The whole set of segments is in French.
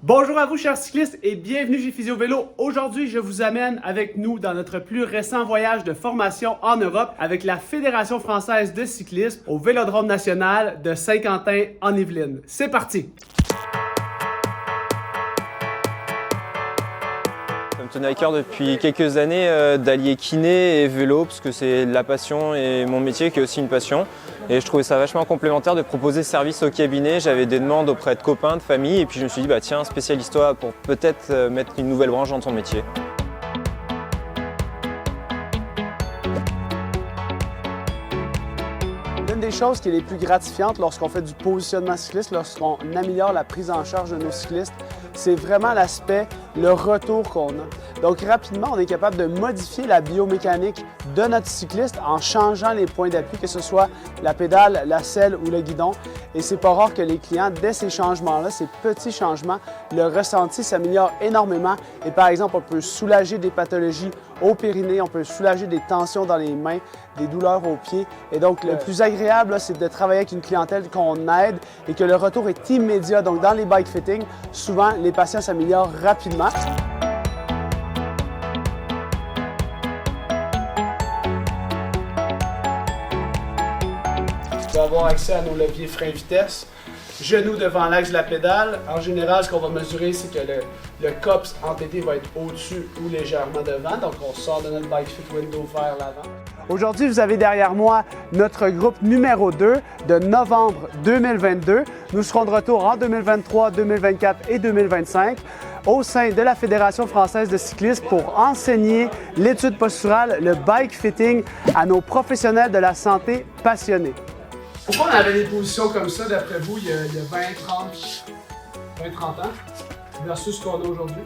Bonjour à vous chers cyclistes et bienvenue chez Physio Vélo. Aujourd'hui, je vous amène avec nous dans notre plus récent voyage de formation en Europe avec la Fédération française de cyclisme au Vélodrome national de Saint-Quentin en Yvelines. C'est parti! Ça me tenait à cœur depuis quelques années d'allier kiné et vélo parce que c'est la passion et mon métier qui est aussi une passion. Et je trouvais ça vachement complémentaire de proposer ce service au cabinet. J'avais des demandes auprès de copains, de famille et puis je me suis dit tiens, spécialise-toi pour peut-être mettre une nouvelle branche dans ton métier. L'une des choses qui est les plus gratifiantes lorsqu'on fait du positionnement cycliste, lorsqu'on améliore la prise en charge de nos cyclistes, c'est vraiment l'aspect, le retour qu'on a. Donc rapidement, on est capable de modifier la biomécanique de notre cycliste en changeant les points d'appui, que ce soit la pédale, la selle ou le guidon. Et c'est pas rare que les clients, dès ces changements-là, ces petits changements, le ressenti s'améliore énormément. Et par exemple, on peut soulager des pathologies au périnée, on peut soulager des tensions dans les mains, des douleurs aux pieds. Et donc, le plus agréable, c'est de travailler avec une clientèle qu'on aide et que le retour est immédiat. Donc, dans les bike fitting, souvent, les patients s'améliorent rapidement. Tu vas avoir accès à nos leviers frein-vitesse, genoux devant l'axe de la pédale. En général, ce qu'on va mesurer, c'est que le COPS entêté va être au-dessus ou légèrement devant. Donc, on sort de notre bike fit window vers l'avant. Aujourd'hui, vous avez derrière moi notre groupe numéro 2 de novembre 2022. Nous serons de retour en 2023, 2024 et 2025 au sein de la Fédération française de cyclisme pour enseigner l'étude posturale, le bike fitting à nos professionnels de la santé passionnés. Pourquoi on avait des positions comme ça, d'après vous, il y a 20-30 ans, versus ce qu'on a aujourd'hui?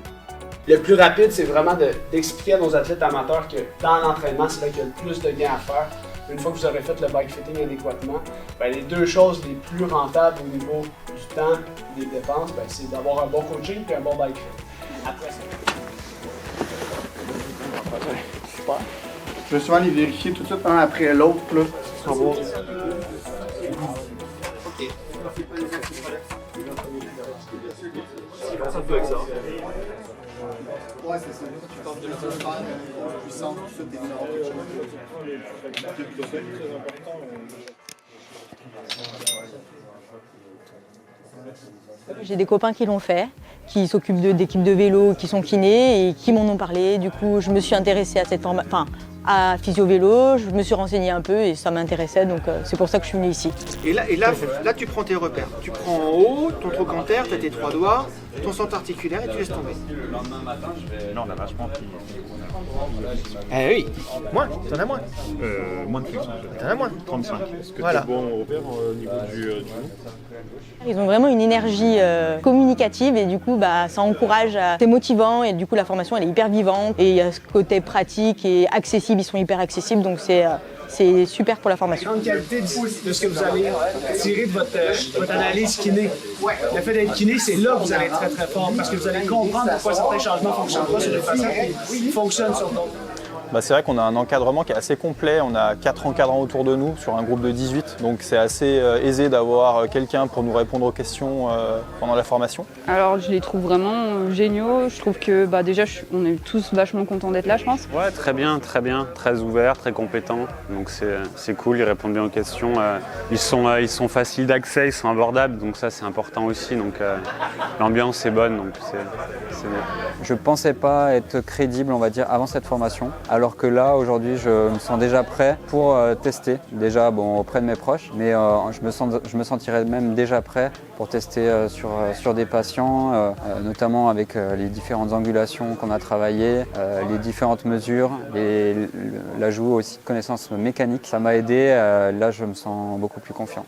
Le plus rapide, c'est vraiment d'expliquer à nos athlètes amateurs que dans l'entraînement, c'est là qu'il y a le plus de gains à faire. Une fois que vous aurez fait le bike fitting adéquatement, les deux choses les plus rentables au niveau du temps et des dépenses, c'est d'avoir un bon coaching et un bon bike fitting. Après ça. Super. Je vais souvent les vérifier tout de suite un après l'autre. Ouais, c'est ça. Tu parles de la puissance, tout ça, J'ai des copains qui l'ont fait, qui s'occupent d'équipes de vélo, qui sont kinés et qui m'en ont parlé. Du coup, je me suis intéressée à cette formation, à Physio Vélo, je me suis renseignée un peu et ça m'intéressait, donc c'est pour ça que je suis venue ici. Et là, tu prends tes repères. Tu prends en haut, ton trochanter, tu as tes trois doigts, ton centre articulaire et tu laisses tomber. Le lendemain matin, je vais... Non, on a vachement pris. Eh oui, moins, t'en as moins. Moins de flexion. T'en as moins. 35. Est-ce que Voilà. tu es bon au repère au niveau du genou? Ils ont vraiment une énergie communicative et du coup ça encourage, c'est motivant et du coup la formation elle est hyper vivante et il y a ce côté pratique et accessible, ils sont hyper accessibles donc c'est super pour la formation. La grande qualité de ce que vous allez tirer de votre analyse kiné. Le fait d'être kiné, c'est là que vous allez être très très fort parce que vous allez comprendre pourquoi certains changements ne fonctionnent pas sur des patients qui fonctionnent sur d'autres. C'est vrai qu'on a un encadrement qui est assez complet, on a 4 encadrants autour de nous sur un groupe de 18, donc c'est assez aisé d'avoir quelqu'un pour nous répondre aux questions pendant la formation. Alors je les trouve vraiment géniaux, je trouve que déjà on est tous vachement contents d'être là je pense. Ouais, très bien, très ouverts, très compétents, donc c'est cool, ils répondent bien aux questions, ils sont faciles d'accès, ils sont abordables, donc ça c'est important aussi, donc l'ambiance est bonne, donc c'est bien. Je ne pensais pas être crédible, on va dire, avant cette formation. Alors que là, aujourd'hui, je me sens déjà prêt pour tester, déjà auprès de mes proches, mais je me sentirais même déjà prêt pour tester sur des patients, notamment avec les différentes angulations qu'on a travaillées, les différentes mesures, l'ajout aussi de connaissances mécaniques. Ça m'a aidé, là je me sens beaucoup plus confiant.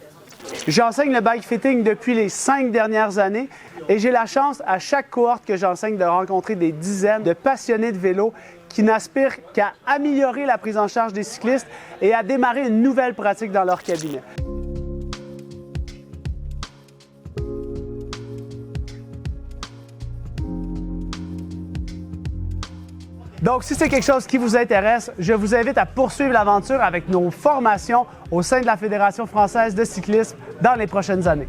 J'enseigne le bike fitting depuis les 5 dernières années et j'ai la chance à chaque cohorte que j'enseigne de rencontrer des dizaines de passionnés de vélo qui n'aspirent qu'à améliorer la prise en charge des cyclistes et à démarrer une nouvelle pratique dans leur cabinet. Donc, si c'est quelque chose qui vous intéresse, je vous invite à poursuivre l'aventure avec nos formations au sein de la Fédération française de cyclisme dans les prochaines années.